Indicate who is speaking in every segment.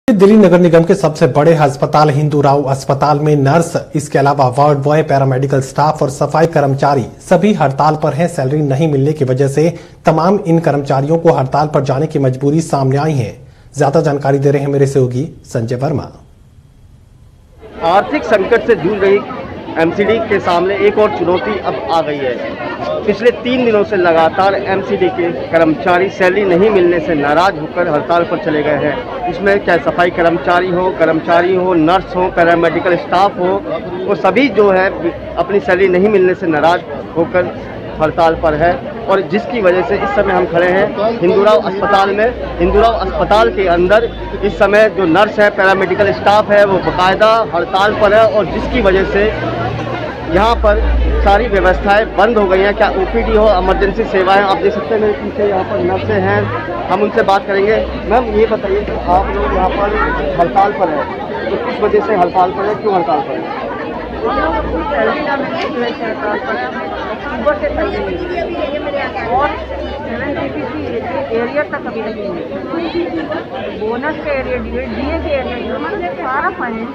Speaker 1: दिल्ली नगर निगम के सबसे बड़े अस्पताल हिंदूराव अस्पताल में नर्स, इसके अलावा वार्ड बॉय, पैरामेडिकल स्टाफ और सफाई कर्मचारी सभी हड़ताल पर हैं। सैलरी नहीं मिलने की वजह से तमाम इन कर्मचारियों को हड़ताल पर जाने की मजबूरी सामने आई है। ज्यादा जानकारी दे रहे हैं मेरे सहयोगी संजय वर्मा।
Speaker 2: आर्थिक संकट से जूझ रही एमसीडी के सामने एक और चुनौती अब आ गई है। पिछले 3 दिनों से लगातार एमसीडी के कर्मचारी सैलरी नहीं मिलने से नाराज होकर हड़ताल पर चले गए हैं। इसमें चाहे सफाई कर्मचारी हो, नर्स हो, पैरामेडिकल स्टाफ हो, वो सभी जो है अपनी सैलरी नहीं मिलने से नाराज होकर हड़ताल पर है। और जिसकी वजह से इस समय हम खड़े हैं हिंदूराव अस्पताल में। हिंदूराव अस्पताल के अंदर इस समय जो नर्स है, पैरामेडिकल स्टाफ है, वो बाकायदा हड़ताल पर है और जिसकी वजह से यहाँ पर सारी व्यवस्थाएं बंद हो गई हैं। क्या ओपीडी हो, इमरजेंसी सेवाएं, आप देख सकते हैं मेरे पीछे यहाँ पर नर्सें हैं, हम उनसे बात करेंगे। मैम ये बताइए कि आप लोग यहाँ पर हड़ताल पर हैं, तो किस वजह से हड़ताल पर है, क्यों हड़ताल पर है?
Speaker 3: और एरिया तक अभी नहीं है। बोनस के एरिया, डीए के एरिया, सारा फाइनेंस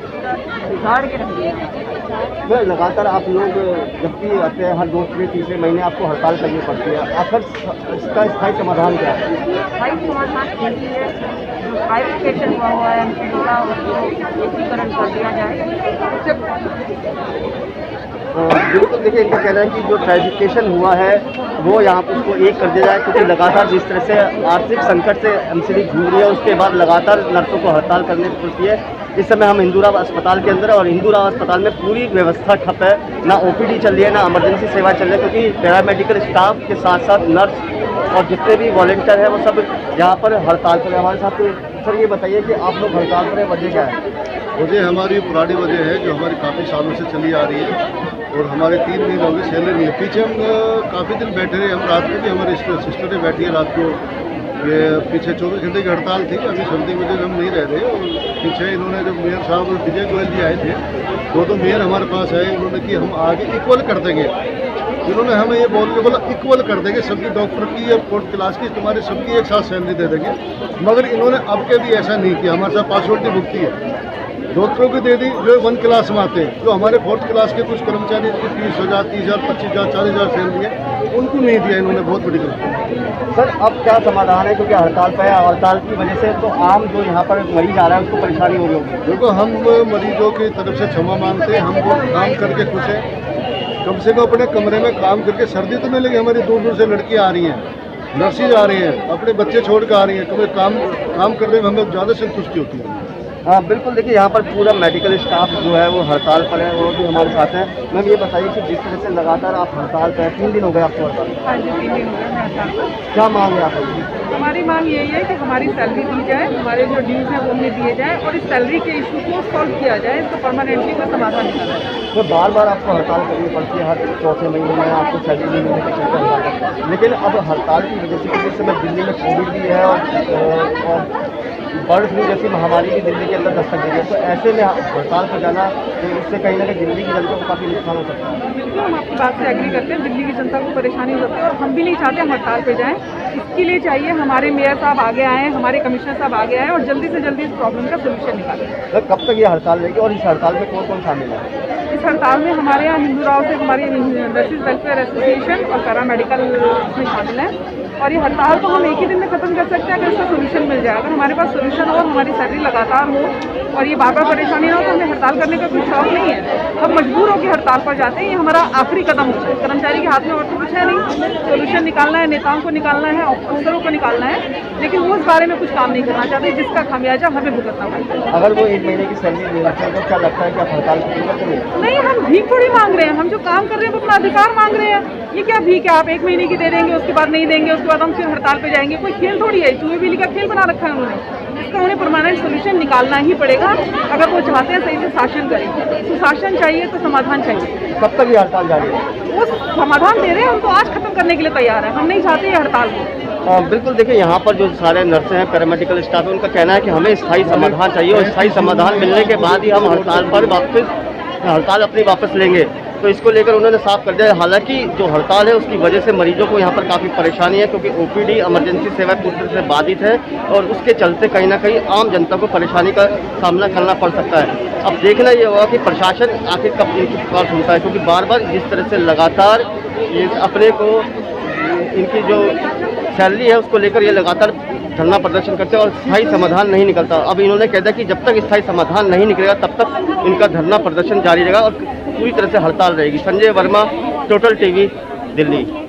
Speaker 3: बिगाड़ के रख दिया।
Speaker 2: लगातार आप लोग जब भी आते हैं हर 2-3 महीने आपको हड़ताल करनी पड़ती है। आखिर इसका स्थायी समाधान क्या है?
Speaker 3: स्थायी समाधान यही है, जो क्लासिफिकेशन हुआ है एकीकरण कर दिया जाए।
Speaker 2: बिल्कुल, देखिए इनका कहना है कि जो क्लासिफिकेशन हुआ है वो यहाँ पर उसको एक कर दिया जाए, क्योंकि लगातार जिस तरह से आर्थिक संकट से एमसीडी जूझ रही है उसके बाद लगातार नर्सों को हड़ताल करनी पड़ती है। इस समय हम हिंदूराव अस्पताल के अंदर और हिंदूराव अस्पताल में पूरी व्यवस्था ठप है, ना ओपीडी चल रही है, ना इमरजेंसी सेवा चल रही है, क्योंकि पैरामेडिकल स्टाफ के साथ साथ नर्स और जितने भी वॉलंटियर हैं वो सब यहाँ पर हड़ताल पर है। हमारे साथ सर ये बताइए कि आप लोग हड़ताल पर है, वजह क्या है?
Speaker 4: वजह हमारी पुरानी वजह है जो हमारी काफ़ी सालों से चली आ रही है और हमारे 3 दिन हो गए सैलरी नहीं है। पीछे हम काफ़ी दिन बैठे रहे, हम रात को भी हमारी सिस्टरें बैठी है रात को। ये पीछे 24 घंटे की हड़ताल थी, अभी सर्दी की वजह से हम नहीं रह रहे। और पीछे इन्होंने जब मेयर साहब और विजय गोयल जी आए थे तो मेयर हमारे पास आए, उन्होंने कि हम आगे इक्वल कर देंगे। इन्होंने हमें ये बोल के बोला इक्वल कर देंगे, सभी डॉक्टर की या 4th क्लास की तुम्हारी सबकी एक साथ सैलरी दे देंगे। मगर इन्होंने अब के भी ऐसा नहीं किया, हमारे साथ पासवर्ड भुगती है। डॉक्टरों को दे दी जो 1 क्लास में आते हैं, जो हमारे 4th क्लास के कुछ कर्मचारी की 30,000, 30,000, 25,000, 40,000 सैलरी है, उनको नहीं दिया इन्होंने, बहुत बड़ी गलती।
Speaker 2: सर अब क्या समाधान है, क्योंकि हड़ताल पर है, हड़ताल की वजह से तो आम जो यहाँ पर मरीज आ रहा है उसको परेशानी हो रही होगी?
Speaker 4: देखो, हम मरीजों की तरफ से क्षमा मांगते हैं, हम वो काम करके खुश हैं। कम से कम अपने कमरे में काम करके, सर्दी तो नहीं लगी, हमारी दूर दूर से लड़कियाँ आ रही हैं, नर्सेज आ रही हैं, अपने बच्चे छोड़ कर आ रही हैं, कभी काम करने में हमें ज़्यादा संतुष्टि होती है।
Speaker 2: हाँ बिल्कुल, देखिए यहाँ पर पूरा मेडिकल स्टाफ जो है वो हड़ताल पर है, वो भी हमारे साथ है। मैम ये बताइए कि जिस तरह से लगातार आप हड़ताल पर हैं, 3 दिन हो गए आपको हड़ताल?
Speaker 3: हाँ जी, 3 दिन हो गए हड़ताल पर।
Speaker 2: क्या मांग है आपकी?
Speaker 3: हमारी मांग यही है कि हमारी सैलरी दी जाए, हमारे जो ड्यूज हैं वो हमें दिए जाए और इस सैलरी के इशू को सॉल्व किया जाए, इसको परमानेंटली का समाधान निकाला जाए।
Speaker 2: तो बार आपको हड़ताल करनी पड़ती है, हर 4थे महीने में आपको सैलरी नहीं मिलने के चलते हड़ताल करते हैं। लेकिन अब हड़ताल की वजह से इस समय दिल्ली में कोविड भी है और बर्ड फ्लू जैसी महामारी भी दिल्ली के अंदर दस्तक दे रही है, तो ऐसे में हड़ताल पर जाना तो इससे कहीं ना कहीं दिल्ली की जनता को काफ़ी नुकसान हो सकता है।
Speaker 3: बिल्कुल, हम आपकी बात से एग्री करते हैं, दिल्ली की जनता को परेशानी हो सकती है और हम भी नहीं चाहते हम हड़ताल पर जाएँ। इसके लिए चाहिए हमारे मेयर साहब आगे आएँ, हमारे कमिश्नर साहब आगे आएँ और जल्दी से जल्दी इस प्रॉब्लम का सोल्यूशन निकालें।
Speaker 2: तो कब तक ये हड़ताल रहेगी और इस हड़ताल में कौन कौन शामिल है?
Speaker 3: इस हड़ताल में हमारे यहाँ हिंदूराव से हमारी नर्सिस वेलफेयर एसोसिएशन और पैरामेडिकल में शामिल हैं। और ये हड़ताल तो हम एक ही दिन में ख़त्म कर सकते हैं अगर इसका सोल्यूशन मिल जाए। अगर हमारे पास सोल्यूशन हो, हमारी सैलरी लगातार हो और ये बार बार परेशानी ना हो, तो हमें हड़ताल करने का कोई शौक नहीं है। हम मजबूर होकर हड़ताल पर जाते हैं, ये हमारा आखिरी कदम होता है। कर्मचारी के हाथ में और तो कुछ है नहीं, सोल्यूशन निकालना है, नेताओं को निकालना है, अफसरों को निकालना है, लेकिन वो इस बारे में कुछ काम नहीं करना चाहते, जिसका खामियाजा हमें भुगतना पड़ता है।
Speaker 2: अगर वो 1 महीने की सैलरी नहीं रखते तो क्या लगता है कि आप हड़ताल
Speaker 3: नहीं, हम भीख थोड़ी मांग रहे हैं, हम जो काम कर रहे हैं वो अपना अधिकार मांग रहे हैं। ये क्या भीख है, आप 1 महीने की दे देंगे उसके बाद नहीं देंगे, उसके बाद हम फिर हड़ताल पे जाएंगे? कोई खेल थोड़ी है, चूहे बिल्ली का खेल बना रखा है उन्होंने। इसका उन्हें परमानेंट सोल्यूशन निकालना ही पड़ेगा अगर वो चाहते हैं सही से शासन करें। सुशासन चाहिए तो समाधान चाहिए।
Speaker 2: कब तक ये हड़ताल जारी है?
Speaker 3: वो समाधान दे रहे हैं, हम तो आज खत्म करने के लिए तैयार हैं, हम नहीं चाहते ये हड़ताल को।
Speaker 2: बिल्कुल, देखिए यहाँ पर जो सारे नर्सें हैं, पैरामेडिकल स्टाफ है, उनका कहना है कि हमें स्थायी समाधान चाहिए और स्थायी समाधान मिलने के बाद ही हम हड़ताल अपनी वापस लेंगे। तो इसको लेकर उन्होंने साफ कर दिया। हालांकि जो हड़ताल है उसकी वजह से मरीजों को यहाँ पर काफ़ी परेशानी है, क्योंकि ओपीडी इमरजेंसी सेवा पूरी तरह से बाधित है और उसके चलते कहीं ना कहीं आम जनता को परेशानी का सामना करना पड़ सकता है। अब देखना ये होगा कि प्रशासन आखिर कब इनकी पुकार सुनता है, क्योंकि बार बार जिस तरह से लगातार ये अपने को इनकी जो सैलरी है उसको लेकर ये लगातार धरना प्रदर्शन करते हैं और स्थायी समाधान नहीं निकलता। अब इन्होंने कह दिया कि जब तक स्थायी समाधान नहीं निकलेगा तब तक इनका धरना प्रदर्शन जारी रहेगा और पूरी तरह से हड़ताल रहेगी। Sanjay Verma, total TV, Delhi.